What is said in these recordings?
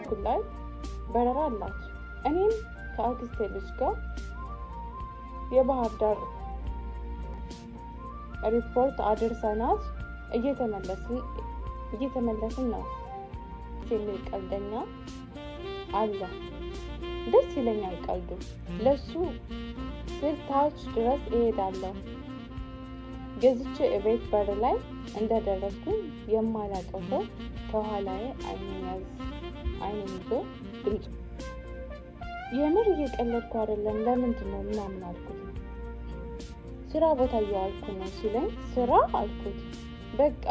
በኩል ላይ በረራ አላት። እኔም ከአክስቴ ልጅ ጋር የባህር ዳር ሪፖርት አድርሰናት እየተመለስን ነው። የሚል ቀልደኛ አለ። ደስ ይለኛል ቀልዱ። ለሱ ስል ታች ድረስ እሄዳለሁ። ገዝቼ እቤት በር ላይ እንደደረስኩኝ የማላውቀው ሰው ከኋላዬ አይኔን ይዞ ድምፅ የምር እየቀለድኩ አይደለም ለምንድን ነው ምናምን አልኩት። ስራ ቦታ እየዋልኩ ነው ሲለኝ ስራ አልኩት። በቃ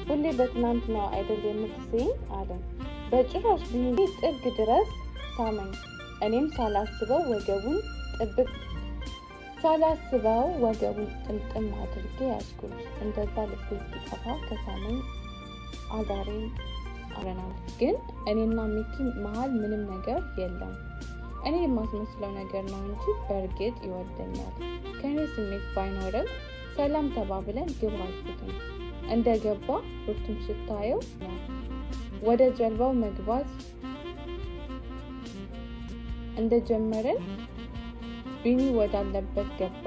ሁሌ በትናንት ነው አይደል የምትስይኝ አለ። በጭራሽ ቢሆን ጥግ ድረስ ሳመኝ። እኔም ሳላስበው ወገቡን ጥምጥም አድርጌ ያዝኩት። እንደዛ ልቤ እስኪጠፋ ከሳመኝ አዳሬን አለናል። ግን እኔና ሚኪ መሀል ምንም ነገር የለም። እኔ የማስመስለው ነገር ነው እንጂ በእርግጥ ይወደኛል። ከእኔ ስሜት ባይኖርም ሰላም ተባብለን ግብ አልኩትም። እንደገባ ሩቱም ስታየው ወደ ጀልባው መግባት እንደጀመርን ቢኒ ወዳለበት ገባ።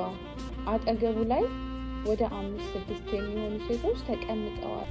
አጠገቡ ላይ ወደ 5-6 የሚሆኑ ሴቶች ተቀምጠዋል።